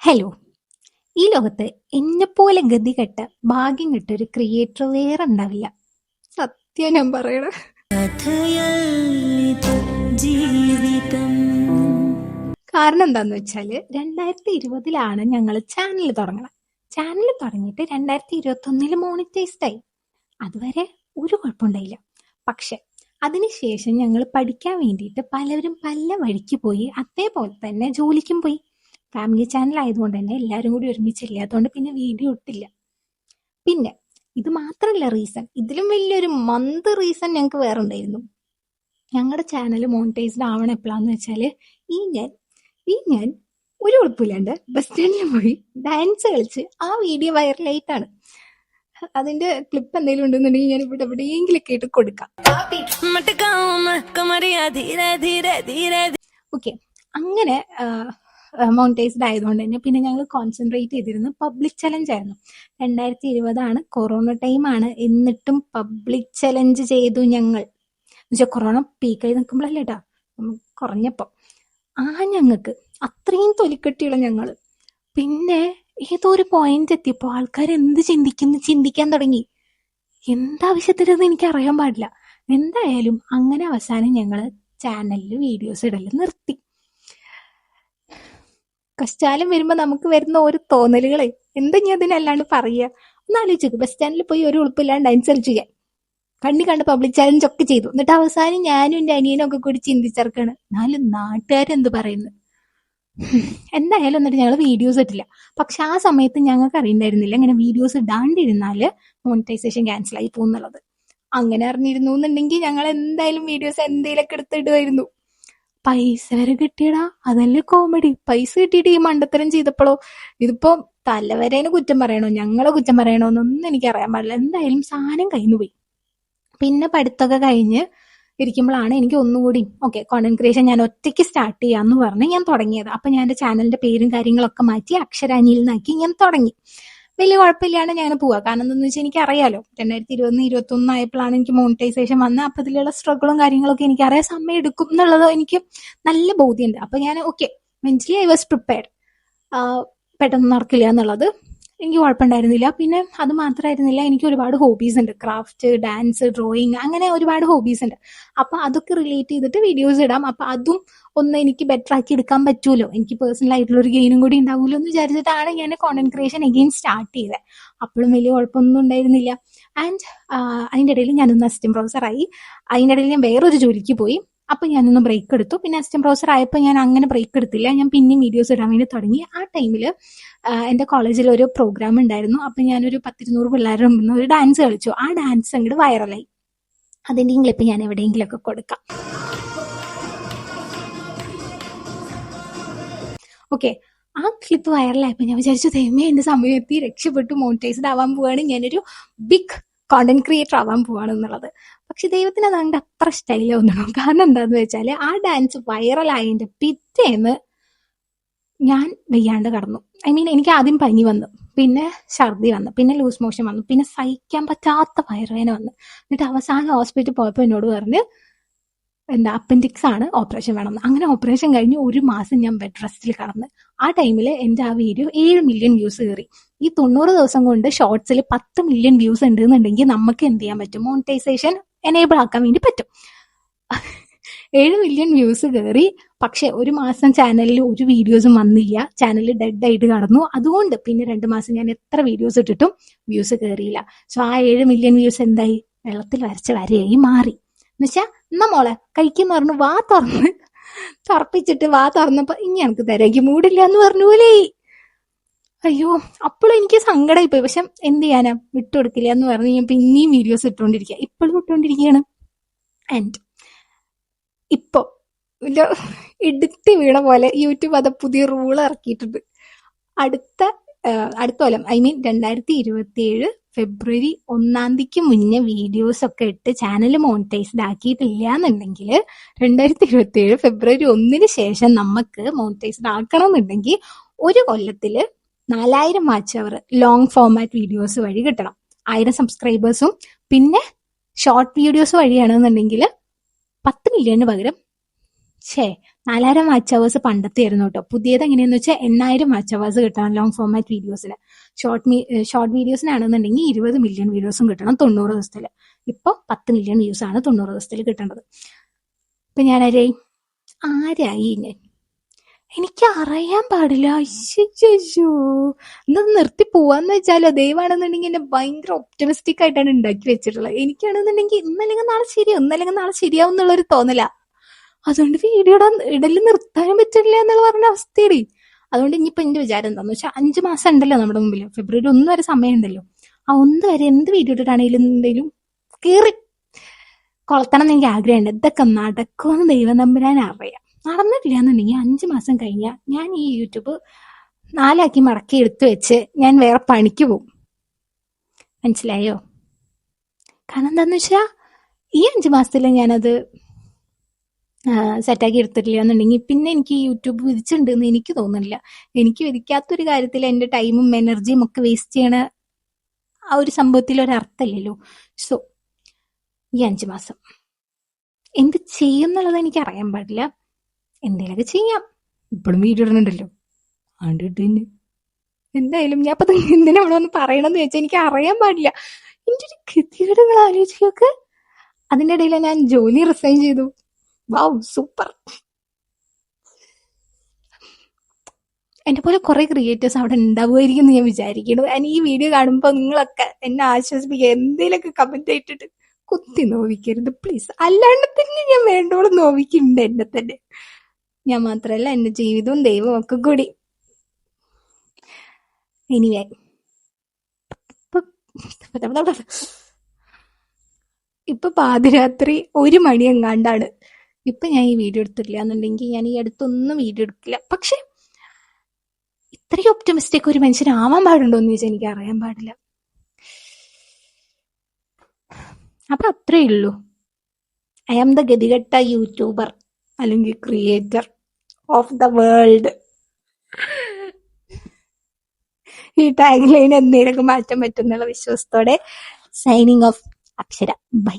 Hello! ഈ ലോകത്ത് എന്നെപ്പോലെ ഗതികെട്ട, ഭാഗ്യം കെട്ട ഒരു ക്രിയേറ്റർ വേറെ ഉണ്ടാവില്ല. സത്യം ഞാൻ പറയണ. കാരണം എന്താന്ന് വെച്ചാല് 2020 ഞങ്ങൾ ചാനൽ തുടങ്ങണം. ചാനൽ തുടങ്ങിയിട്ട് 2021 മോണിറ്റൈസ്ഡ് ആയി. അതുവരെ ഒരു കുഴപ്പമുണ്ടായില്ല. പക്ഷെ അതിനുശേഷം ഞങ്ങൾ പഠിക്കാൻ വേണ്ടിയിട്ട് പലവരും പല വഴിക്ക് പോയി. അതേപോലെ തന്നെ ജോലിക്കും പോയി. ഫാമിലി ചാനൽ ആയതുകൊണ്ട് തന്നെ എല്ലാവരും കൂടി ഒരുമിച്ചില്ലാത്തതുകൊണ്ട് പിന്നെ വീഡിയോ ഇട്ടില്ല. പിന്നെ ഇത് മാത്രമല്ല റീസൺ, ഇതിലും വലിയൊരു റീസൺ ഞങ്ങൾക്ക് വേറെ ഉണ്ടായിരുന്നു. ഞങ്ങളുടെ ചാനൽ മോണിറ്റൈസ്ഡ് ആവണം എപ്പോഴാന്ന് വെച്ചാൽ ഈ ഞാൻ ഒരു ഉറപ്പില്ലാണ്ട് ബസ് സ്റ്റാൻഡിൽ പോയി ഡാൻസ് കളിച്ച് ആ വീഡിയോ വൈറലായിട്ടാണ്. അതിന്റെ ക്ലിപ്പ് എന്തെങ്കിലും ഉണ്ടെന്നുണ്ടെങ്കിൽ ഞാൻ ഇവിടെ എവിടെയെങ്കിലും കേട്ട് കൊടുക്കാം. ഓക്കെ, അങ്ങനെ മോണിറ്റൈസ്ഡ് ആയതുകൊണ്ട് തന്നെ പിന്നെ ഞങ്ങൾ കോൺസെൻട്രേറ്റ് ചെയ്തിരുന്നത് പബ്ലിക് ചലഞ്ച് ആയിരുന്നു. 2020 കൊറോണ ടൈമാണ്, എന്നിട്ടും പബ്ലിക് ചലഞ്ച് ചെയ്തു ഞങ്ങൾ. എന്നുവെച്ചാൽ കൊറോണ പീക്കായി നിൽക്കുമ്പോഴല്ലേ കേട്ടോ, കുറഞ്ഞപ്പോൾ ഞങ്ങൾക്ക് അത്രയും തൊലിക്കെട്ടിയുള്ള ഞങ്ങൾ പിന്നെ ഏതോ ഒരു പോയിന്റ് എത്തിയപ്പോൾ ആൾക്കാർ എന്ത് ചിന്തിക്കാൻ തുടങ്ങി. എന്താവശ്യത്തിനെന്ന് എനിക്ക് അറിയാൻ പാടില്ല. എന്തായാലും അങ്ങനെ അവസാനം ഞങ്ങൾ ചാനലിൽ വീഡിയോസ് ഇടല് നിർത്തി. കഷ്ടാലം വരുമ്പോ നമുക്ക് വരുന്ന ഓരോ തോന്നലുകളെ എന്താ ഞാൻ അതിനല്ലാണ്ട് പറയുക. ഒന്നാലോചിച്ചു, ബസ് സ്റ്റാൻഡിൽ പോയി ഒരു ഉളുപ്പില്ലാണ്ട് ഡാൻസ് കളിച്ചു, കണ്ട് പബ്ലിക് ചാലഞ്ച് ഒക്കെ ചെയ്തു. എന്നിട്ട് അവസാനം ഞാനും എൻ്റെ അനിയനും ഒക്കെ കൂടി ചിന്തിച്ചിറക്കാണ്, എന്നാലും നാട്ടുകാരെന്ത് പറയുന്നു. എന്തായാലും എന്നിട്ട് ഞങ്ങൾ വീഡിയോസ് ഇട്ടില്ല. പക്ഷെ ആ സമയത്ത് ഞങ്ങൾക്ക് അറിയണ്ടായിരുന്നില്ല ഇങ്ങനെ വീഡിയോസ് ഇടാണ്ടിരുന്നാല് മോണിറ്റൈസേഷൻ ക്യാൻസൽ ആയി പോകുന്നുള്ളത്. അങ്ങനെ അറിഞ്ഞിരുന്നു എന്നുണ്ടെങ്കിൽ ഞങ്ങൾ എന്തായാലും വീഡിയോസ് എന്തെങ്കിലുമൊക്കെ എടുത്തിടുമായിരുന്നു. പൈസ വരെ കിട്ടിയടാ, അതല്ലേ കോമഡി. പൈസ കിട്ടിയിട്ട് ഈ മണ്ടത്തരം ചെയ്തപ്പോഴോ, ഇതിപ്പോ തലവരേനെ കുറ്റം പറയണോ ഞങ്ങളെ കുറ്റം പറയണോ എന്നൊന്നും എനിക്ക് അറിയാൻ പാടില്ല. എന്തായാലും സാധനം കഴിഞ്ഞു പോയി. പിന്നെ പഠിത്തമൊക്കെ കഴിഞ്ഞ് ഇരിക്കുമ്പോഴാണ് എനിക്ക് ഒന്നുകൂടി കോണ്ടന്റ് ക്രിയേഷൻ ഞാൻ ഒറ്റയ്ക്ക് സ്റ്റാർട്ട് ചെയ്യാന്ന് പറഞ്ഞ് ഞാൻ തുടങ്ങിയത്. അപ്പൊ ഞാൻ എൻ്റെ ചാനലിന്റെ പേരും കാര്യങ്ങളൊക്കെ മാറ്റി അക്ഷരാനിയിൽ നിന്നാക്കി ഞാൻ തുടങ്ങി. വലിയ കുഴപ്പമില്ലാണ്ട് ഞാൻ പോവാ. കാരണം എന്താണെന്ന് വെച്ചാൽ എനിക്ക് അറിയാലോ, 2020-2021 ആയപ്പോഴാണ് എനിക്ക് മോണിറ്റൈസേഷൻ വന്നത്. അപ്പൊ ഇതിലുള്ള സ്ട്രഗിളും കാര്യങ്ങളൊക്കെ എനിക്ക് അറിയാൻ സമയം എടുക്കും എന്നുള്ളത് എനിക്ക് നല്ല ബോധ്യമുണ്ട്. അപ്പൊ ഞാൻ മെന്റലി ഐ വാസ് പ്രിപ്പയർഡ്. പെട്ടെന്ന് നടക്കില്ല എന്നുള്ളത് എനിക്ക് കുഴപ്പമുണ്ടായിരുന്നില്ല. പിന്നെ അത് മാത്രമായിരുന്നില്ല, എനിക്ക് ഒരുപാട് ഹോബീസ് ഉണ്ട്. ക്രാഫ്റ്റ്, ഡാൻസ്, ഡ്രോയിങ്, അങ്ങനെ ഒരുപാട് ഹോബീസ് ഉണ്ട്. അപ്പൊ അതൊക്കെ റിലേറ്റ് ചെയ്തിട്ട് വീഡിയോസ് ഇടാം. അപ്പൊ അതും ഒന്ന് എനിക്ക് ബെറ്റർ ആക്കി എടുക്കാൻ പറ്റുമല്ലോ, എനിക്ക് പേഴ്സണൽ ആയിട്ടുള്ള ഒരു ഗെയിനും കൂടി ഉണ്ടാവുമല്ലോ എന്ന് വിചാരിച്ചിട്ടാണ് ഞാൻ കോണ്ടന്റ് ക്രിയേഷൻ അഗെയിൻ സ്റ്റാർട്ട് ചെയ്തത്. അപ്പോഴും വലിയ കുഴപ്പമൊന്നും ഉണ്ടായിരുന്നില്ല. ആൻഡ് അതിൻ്റെ ഇടയിൽ ഞാനൊന്ന് അസിസ്റ്റന്റ് പ്രൊഫസറായി. അതിൻ്റെ ഇടയിൽ ഞാൻ വേറൊരു ജോലിക്ക് പോയി. അപ്പൊ ഞാനൊന്ന് ബ്രേക്ക് എടുത്തു. പിന്നെ അസിസ്റ്റന്റ് പ്രൊഫസർ ആയപ്പോൾ ഞാൻ അങ്ങനെ ബ്രേക്ക് എടുത്തില്ല, ഞാൻ പിന്നെയും വീഡിയോസ് ഇടാൻ വേണ്ടി തുടങ്ങി. ആ ടൈമിൽ എൻ്റെ കോളേജിൽ ഒരു പ്രോഗ്രാം ഉണ്ടായിരുന്നു. അപ്പൊ ഞാനൊരു 100-200 പിള്ളേരുടെ മുമ്പിൽ ഒരു ഡാൻസ് കളിച്ചു. ആ ഡാൻസ് അങ്ങോട്ട് വൈറലായി. അതിൻ്റെ ക്ലിപ്പ് ഞാൻ എവിടെയെങ്കിലുമൊക്കെ കൊടുക്കാം. ആ ക്ലിപ്പ് വൈറലായപ്പോൾ ഞാൻ വിചാരിച്ചു, ദൈവമേ എന്റെ സമയം എത്തി, രക്ഷപ്പെട്ടു, മോണിറ്റൈസ്ഡ് ആവാൻ പോവാണ്, ഞാനൊരു ബിഗ് കോണ്ടന്റ് ക്രിയേറ്റർ ആവാൻ പോവാണ് എന്നുള്ളത്. പക്ഷെ ദൈവത്തിന് അതങ്ങോട്ട് അത്ര സ്റ്റൈലോ ഒന്നും. കാരണം എന്താന്ന് വെച്ചാൽ ആ ഡാൻസ് വൈറലായതിന്റെ പിറ്റേന്ന് ഞാൻ വയ്യാണ്ട് കടന്നു. എനിക്ക് ആദ്യം പനി വന്നു, പിന്നെ ഛർദി വന്നു, പിന്നെ ലൂസ് മോഷൻ വന്നു, പിന്നെ സഹിക്കാൻ പറ്റാത്ത വയറുവേദന വന്നു. എന്നിട്ട് അവസാനം ഹോസ്പിറ്റലിൽ പോയപ്പോൾ എന്നോട് പറഞ്ഞ് അപ്പൻഡിക്സ് ആണ്, ഓപ്പറേഷൻ വേണമെന്ന്. അങ്ങനെ ഓപ്പറേഷൻ കഴിഞ്ഞ് 1 മാസം ഞാൻ ബെഡ് റെസ്റ്റിൽ കടന്ന്. ആ ടൈമിൽ എൻ്റെ ആ വീഡിയോ 7 മില്യൺ വ്യൂസ് കയറി. ഈ 90 ദിവസം കൊണ്ട് ഷോർട്സിൽ 10 മില്യൺ വ്യൂസ് ഉണ്ട് എന്നുണ്ടെങ്കിൽ നമുക്ക് എന്ത് ചെയ്യാൻ പറ്റും, മോണിറ്റൈസേഷൻ എനേബിൾ ആക്കാൻ വേണ്ടി പറ്റും. 7 മില്യൺ വ്യൂസ് കയറി. പക്ഷെ 1 മാസം ചാനലിൽ ഒരു വീഡിയോസും വന്നില്ല, ചാനൽ ഡെഡ് ആയിട്ട് കടന്നു. അതുകൊണ്ട് പിന്നെ 2 മാസം ഞാൻ എത്ര വീഡിയോസ് ഇട്ടിട്ടും വ്യൂസ് കയറിയില്ല. സോ ആ 7 മില്യൺ വ്യൂസ് എന്തായി, വെള്ളത്തിൽ വരച്ച വരയായി മാറി. എന്നുവെച്ചാ എന്നാ മോളെ കഴിക്കുന്ന പറഞ്ഞു വാ തുറപ്പിച്ചിട്ട് വാ തുറന്നപ്പോ ഇനി എനിക്ക് തരാക്കി മൂടില്ല എന്ന് പറഞ്ഞു പോലെ. അയ്യോ, അപ്പോഴും എനിക്ക് സങ്കടമായി പോയി. പക്ഷെ എന്ത് ചെയ്യാനാ, വിട്ടുകൊടുക്കില്ല എന്ന് പറഞ്ഞ് ഞാൻ പിന്നെയും വീഡിയോസ് ഇട്ടുകൊണ്ടിരിക്കുക. ഇപ്പോഴും ഇട്ടുകൊണ്ടിരിക്കുകയാണ്. ആൻഡ് ഇപ്പൊ ഇടുത്തി വീണ പോലെ യൂട്യൂബ് അത് പുതിയ റൂൾ ഇറക്കിയിട്ടുണ്ട്. അടുത്ത കൊല്ലം 2027 ഫെബ്രുവരി 1 മുന്നേ വീഡിയോസ് ഒക്കെ ഇട്ട് ചാനൽ മോണിറ്റൈസ്ഡ് ആക്കിയിട്ടില്ല എന്നുണ്ടെങ്കിൽ 2027 ഫെബ്രുവരി 1 ശേഷം നമുക്ക് മോണിറ്റൈസ്ഡ് ആക്കണം എന്നുണ്ടെങ്കിൽ 1 കൊല്ലത്തില് 4000 വാച്ച് അവർ ലോങ് ഫോർമാറ്റ് വീഡിയോസ് വഴി കിട്ടണം. 1000 സബ്സ്ക്രൈബേഴ്സും പിന്നെ ഷോർട്ട് വീഡിയോസ് വഴിയാണെന്നുണ്ടെങ്കിൽ 10 മില്യണിന് പകരം 4000 വാച്ച് അവേഴ്സ് പണ്ടത്തെ ആയിരുന്നു കേട്ടോ. പുതിയത് എങ്ങനെയാന്ന് വെച്ചാൽ 8000 വാച്ച് അവേഴ്സ് കിട്ടണം ലോങ് ഫോർമാറ്റ് വീഡിയോസിന്. ഷോർട്ട് വീഡിയോസിനാണെന്നുണ്ടെങ്കിൽ 20 മില്യൺ വ്യൂസും കിട്ടണം 90 ദിവസത്തിൽ. ഇപ്പോൾ 10 മില്യൺ വ്യൂസ് ആണ് 90 ദിവസത്തിൽ കിട്ടേണ്ടത്. ഇപ്പൊ ഞാൻ ആരായി ഞാൻ എനിക്ക് അറിയാൻ പാടില്ല. അയ്യോ, ഇന്നത് നിർത്തി പോവാന്ന് വെച്ചാലോ, ദൈവമാണെന്നുണ്ടെങ്കിൽ എന്നെ ഭയങ്കര ഒപ്റ്റമിസ്റ്റിക് ആയിട്ടാണ് ഉണ്ടാക്കി വെച്ചിട്ടുള്ളത്. എനിക്കാണെന്നുണ്ടെങ്കിൽ ഇന്നല്ലെങ്കിൽ നാളെ ശരിയാവും എന്നുള്ളൊരു തോന്നല. അതുകൊണ്ട് വീഡിയോ ഇടല് നിർത്താനും പറ്റില്ല എന്നുള്ള പറഞ്ഞ അവസ്ഥയാണ്. അതുകൊണ്ട് ഇനിയിപ്പോ എന്റെ വിചാരം എന്താന്ന് വെച്ചാൽ 5 മാസം ഉണ്ടല്ലോ നമ്മുടെ മുമ്പിൽ, ഫെബ്രുവരി 1 വരെ സമയം ഉണ്ടല്ലോ. ആ 1 വരെ എന്ത് വീഡിയോ ഇട്ടിട്ടാണെങ്കിലും എന്തെങ്കിലും കീറി കൊളത്തണം എന്ന് എനിക്ക് ആഗ്രഹമുണ്ട്. ഇതൊക്കെ നടക്കുമെന്ന് ദൈവം തമ്പുരാൻ അറിയാം. നടന്നിട്ടില്ല എന്നുണ്ടെങ്കിൽ 5 മാസം കഴിഞ്ഞാൽ ഞാൻ ഈ യൂട്യൂബ് 4 മടക്കി എടുത്തു വെച്ച് ഞാൻ വേറെ പണിക്ക് പോകും. മനസ്സിലായോ? കാരണം എന്താന്ന് വെച്ചാ ഈ 5 മാസത്തിൽ ഞാനത് സെറ്റാക്കി എടുത്തിട്ടില്ല എന്നുണ്ടെങ്കിൽ പിന്നെ എനിക്ക് യൂട്യൂബ് വിധിച്ചിട്ടുണ്ടെന്ന് എനിക്ക് തോന്നുന്നില്ല. എനിക്ക് വിധിക്കാത്തൊരു കാര്യത്തിൽ എൻ്റെ ടൈമും എനർജിയും ഒക്കെ വേസ്റ്റ് ചെയ്യണ ആ ഒരു സംഭവത്തിൽ ഒരർത്ഥമില്ലല്ലോ. സോ ഈ 5 മാസം എന്ത് ചെയ്യുന്നുള്ളത് എനിക്ക് അറിയാൻ പാടില്ല. എന്തെങ്കിലുമൊക്കെ ചെയ്യാം. ഇപ്പോഴും വീഡിയോ ഇടുന്നുണ്ടല്ലോ, ആണ്ടിട്ട് എന്തായാലും ഞാൻ ഇപ്പൊ എന്തിനാ ഇവിടെ വന്ന് പറയണമെന്ന് വെച്ചാൽ എനിക്ക് അറിയാൻ പാടില്ല. എൻ്റെ ഒരു ഗതികേട് നിങ്ങൾ ആലോചിക്കൊക്കെ. അതിൻ്റെ ഇടയിൽ ഞാൻ ജോലി റിസൈൻ ചെയ്തു. വാവ്, സൂപ്പർ. എന്നെ പോലെ കുറെ ക്രിയേറ്റേഴ്സ് അവിടെ ഉണ്ടാവുമായിരിക്കും എന്ന് ഞാൻ വിചാരിക്കുന്നു. ഞാൻ ഈ വീഡിയോ കാണുമ്പോൾ നിങ്ങളൊക്കെ എന്നെ ആശ്വസിപ്പിക്കുക, എന്തെങ്കിലുമൊക്കെ കമന്റ് ആയിട്ടിട്ട് കുത്തി നോവിക്കരുത് പ്ലീസ്. അല്ലാണ്ട് തന്നെ ഞാൻ വേണ്ടോളം നോവിക്കുന്നുണ്ട് എന്നെ തന്നെ. ഞാൻ മാത്രമല്ല, എന്റെ ജീവിതവും ദൈവവും ഒക്കെ കൂടി. എനിവേ, ഇപ്പൊ പാതിരാത്രി 1 മണി എങ്ങാണ്ടാണ്. ഇപ്പൊ ഞാൻ ഈ വീഡിയോ എടുത്തിട്ടില്ല എന്നുണ്ടെങ്കിൽ ഞാൻ ഈ അടുത്തൊന്നും വീഡിയോ എടുക്കില്ല. പക്ഷെ ഇത്രയും ഒപ്റ്റമിസ്റ്റിക് ഒരു മനുഷ്യനാവാൻ പാടുണ്ടോ എന്ന് ചോദിച്ചാൽ എനിക്ക് അറിയാൻ പാടില്ല. അപ്പൊ അത്രേ ഉള്ളൂ. ഐ ആം ദ ഗതികെട്ട യൂട്യൂബർ അല്ലെങ്കിൽ ക്രിയേറ്റർ ഓഫ് ദ വേൾഡ്. ഈ ടാഗ് ലൈൻ എന്തെങ്കിലുമൊക്കെ മാറ്റാൻ പറ്റുന്നുള്ള വിശ്വാസത്തോടെ സൈനിങ് ഓഫ്. അക്ഷര. ബൈ.